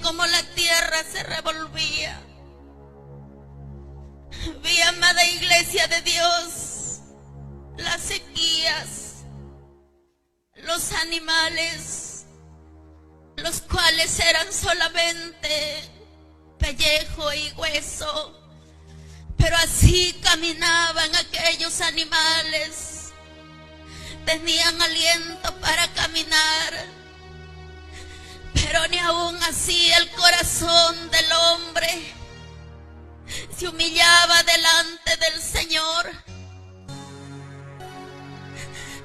como la tierra se revolvía. Vi, amada iglesia de Dios, las sequías, los animales, los cuales eran solamente pellejo y hueso, pero así caminaban aquellos animales, tenían aliento para caminar, pero ni aún así el corazón del hombre se humillaba delante del Señor.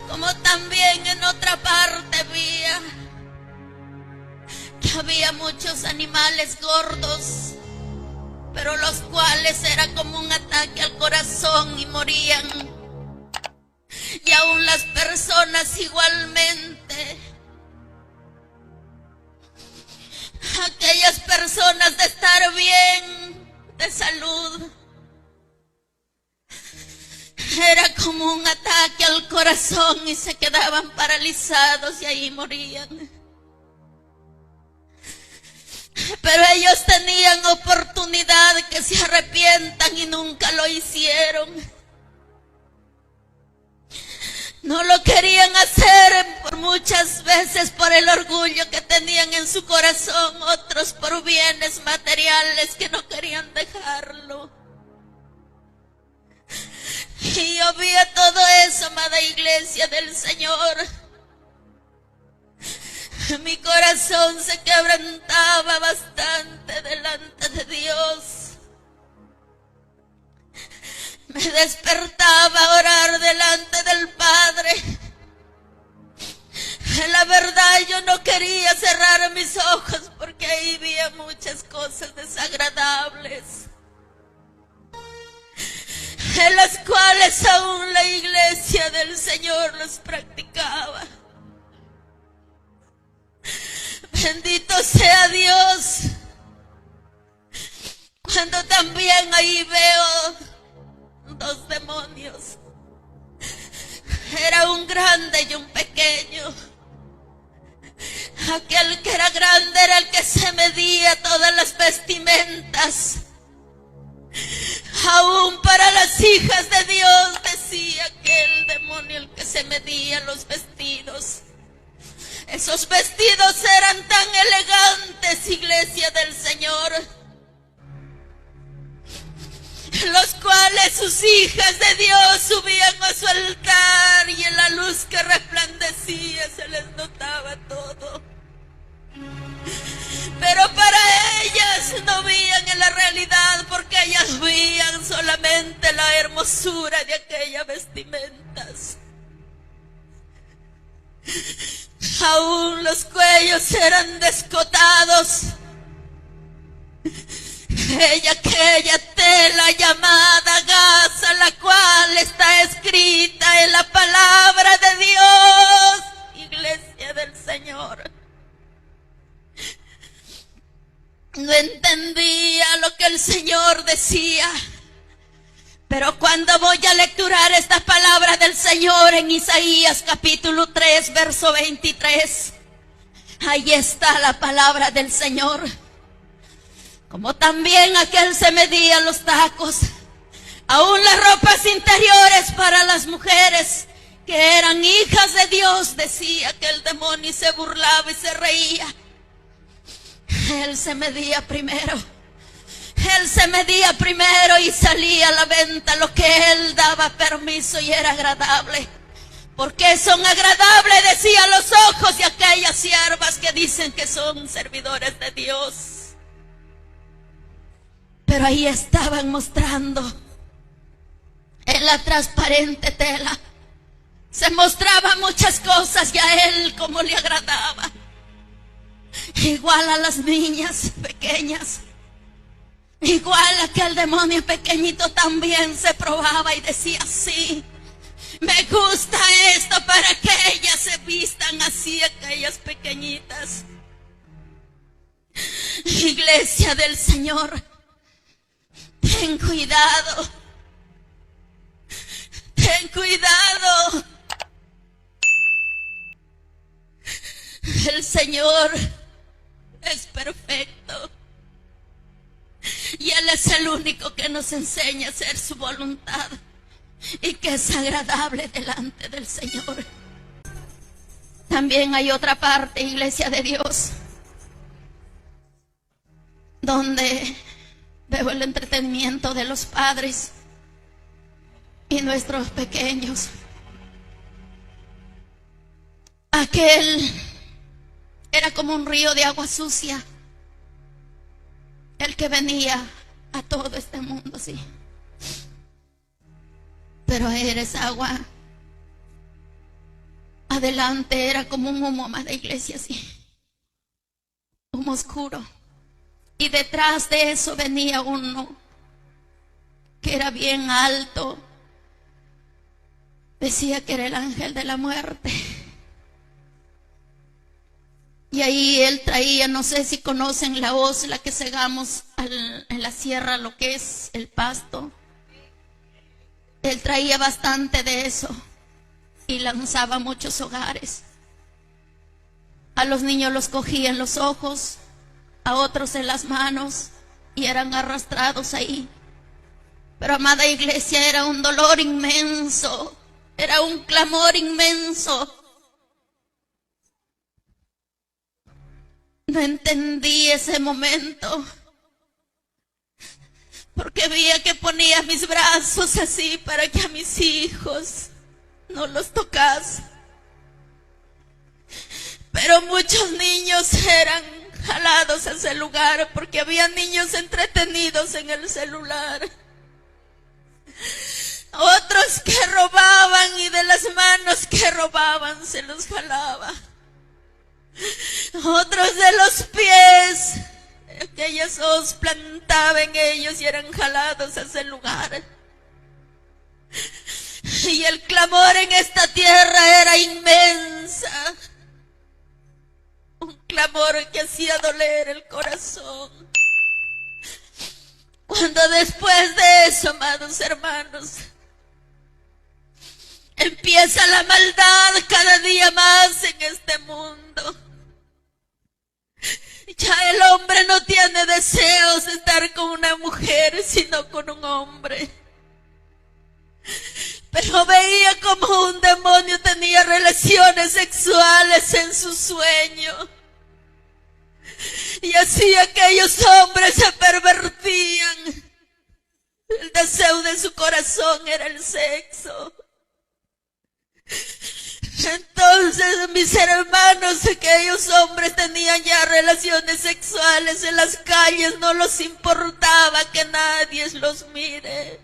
Como también en otra parte vi que había muchos animales gordos, pero los cuales era como un ataque al corazón y morían. Y aún las personas igualmente, aquellas personas de estar bien de salud, era como un ataque al corazón y se quedaban paralizados y ahí morían. Pero ellos tenían oportunidad que se arrepientan y nunca lo hicieron. No lo querían hacer por muchas veces por el orgullo que tenían en su corazón, otros por bienes materiales que no querían dejarlo. Y yo vi todo eso, amada iglesia del Señor. Mi corazón se quebrantaba bastante delante de Dios. Me despertaba a orar delante del Padre. La verdad, yo no quería cerrar mis ojos porque ahí había muchas cosas desagradables, en las cuales aún la iglesia del Señor los practicaba. Bendito sea Dios, cuando también ahí veo dos demonios. Era un grande y un pequeño. Aquel que era grande era el que se medía todas las vestimentas. Aún para las hijas de Dios decía aquel demonio el que se medía los vestidos. Esos vestidos eran tan elegantes, iglesia del Señor, los cuales sus hijas de Dios subían a su altar y en la luz que resplandecía se les notaba todo. Pero para ellas no veían en la realidad, porque ellas veían solamente la hermosura de aquellas vestimentas. Aún los cuellos eran descotados. Aquella tela llamada gasa, la cual está escrita en la palabra de Dios, iglesia del Señor. No entendía lo que el Señor decía, pero cuando voy a lecturar estas palabras del Señor en Isaías capítulo 3, verso 23, ahí está la palabra del Señor. Como también aquel se medía los tacos, aún las ropas interiores para las mujeres que eran hijas de Dios, decía que el demonio se burlaba y se reía. Él se medía primero. Él se medía primero y salía a la venta lo que él daba permiso y era agradable. Porque son agradables, decía, los ojos de aquellas siervas que dicen que son servidores de Dios. Pero ahí estaban mostrando en la transparente tela. Se mostraban muchas cosas y a él como le agradaba. Igual a las niñas pequeñas. Igual a aquel demonio pequeñito también se probaba y decía, sí, me gusta esto para que ellas se vistan así, aquellas pequeñitas. Iglesia del Señor, ten cuidado. Ten cuidado. El Señor es perfecto. es el único que nos enseña a hacer su voluntad y que es agradable delante del Señor. También hay otra parte, iglesia de Dios, donde veo el entretenimiento de los padres y nuestros pequeños. Aquel era como un río de agua sucia, el que venía a todo este mundo, sí. Pero eres agua. Adelante era como un humo, amada iglesia, sí. Humo oscuro. Y detrás de eso venía uno que era bien alto. Decía que era el ángel de la muerte. Y ahí él traía, no sé si conocen la hoz, la que segamos en la sierra, lo que es el pasto. Él traía bastante de eso y lanzaba a muchos hogares. A los niños los cogía en los ojos, a otros en las manos y eran arrastrados ahí. Pero, amada iglesia, era un dolor inmenso, era un clamor inmenso. No entendí ese momento, porque veía que ponía mis brazos así para que a mis hijos no los tocase. Pero muchos niños eran jalados a ese lugar porque había niños entretenidos en el celular. Otros que robaban y de las manos que robaban se los jalaba. Otros de los pies, aquellas os plantaba en ellos y eran jalados a ese lugar. Y el clamor en esta tierra era inmensa, un clamor que hacía doler el corazón. Cuando después de eso, amados hermanos, empieza la maldad cada día más en este mundo. Ya el hombre no tiene deseos de estar con una mujer, sino con un hombre. Pero veía como un demonio tenía relaciones sexuales en su sueño. Y así aquellos hombres se pervertían. El deseo de su corazón era el sexo. Entonces, mis hermanos, aquellos hombres tenían ya relaciones sexuales en las calles, no les importaba que nadie los mire.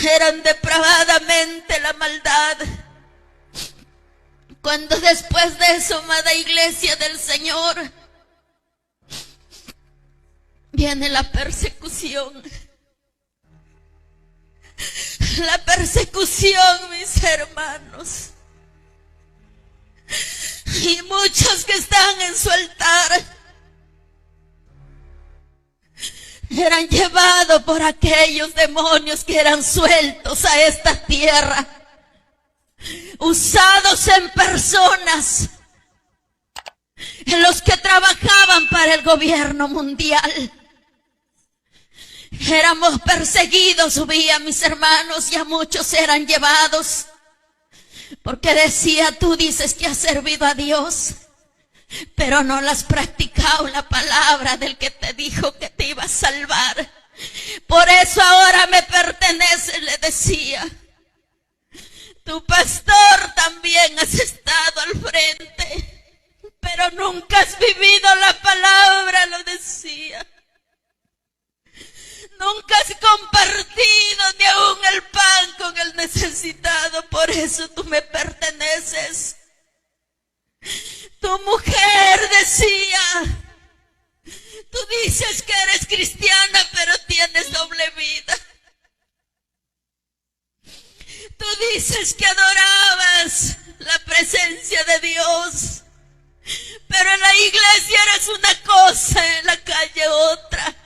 Eran depravadamente la maldad. Cuando después de eso, amada iglesia del Señor, viene la persecución. La persecución, mis hermanos. Y muchos que están en su altar eran llevados por aquellos demonios que eran sueltos a esta tierra, usados en personas, en los que trabajaban para el gobierno mundial. Éramos perseguidos, subía, mis hermanos, y a muchos eran llevados, porque decía, tú dices que has servido a Dios, pero no la has practicado la palabra del que te dijo que te iba a salvar. Por eso ahora me pertenece, le decía. Tu pastor también has estado al frente, pero nunca has vivido la palabra, lo decía. Nunca has compartido ni aún el pan con el necesitado, por eso tú me perteneces. Tu mujer decía, tú dices que eres cristiana, pero tienes doble vida. Tú dices que adorabas la presencia de Dios, pero en la iglesia eres una cosa, en la calle otra.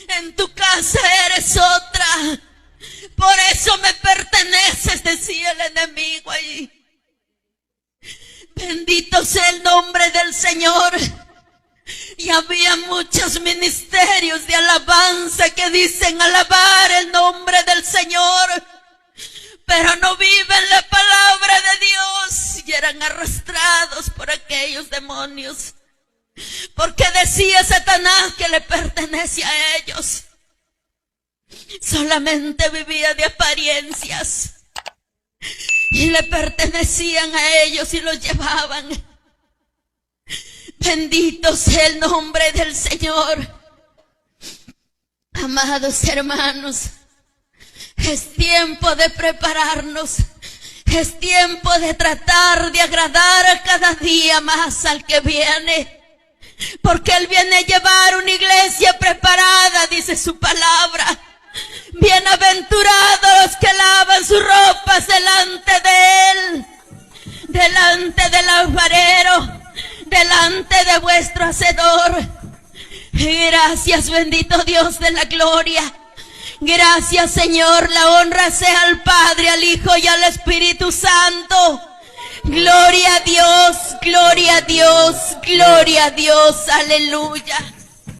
En tu casa eres otra. Por eso me perteneces, decía el enemigo ahí. Bendito sea el nombre del Señor. Y había muchos ministerios de alabanza que dicen alabar el nombre del Señor, pero no viven la palabra de Dios y eran arrastrados por aquellos demonios. Porque decía Satanás que le pertenece a ellos. Solamente vivía de apariencias y le pertenecían a ellos y los llevaban. Bendito sea el nombre del Señor. Amados hermanos, es tiempo de prepararnos. Es tiempo de tratar de agradar a cada día más al que viene. Porque Él viene a llevar una iglesia preparada, dice su palabra. Bienaventurados los que lavan sus ropas delante de Él, delante del alfarero, delante de vuestro Hacedor. Gracias, bendito Dios de la gloria. Gracias, Señor. La honra sea al Padre, al Hijo y al Espíritu Santo. Gloria a Dios, gloria a Dios, gloria a Dios. Aleluya.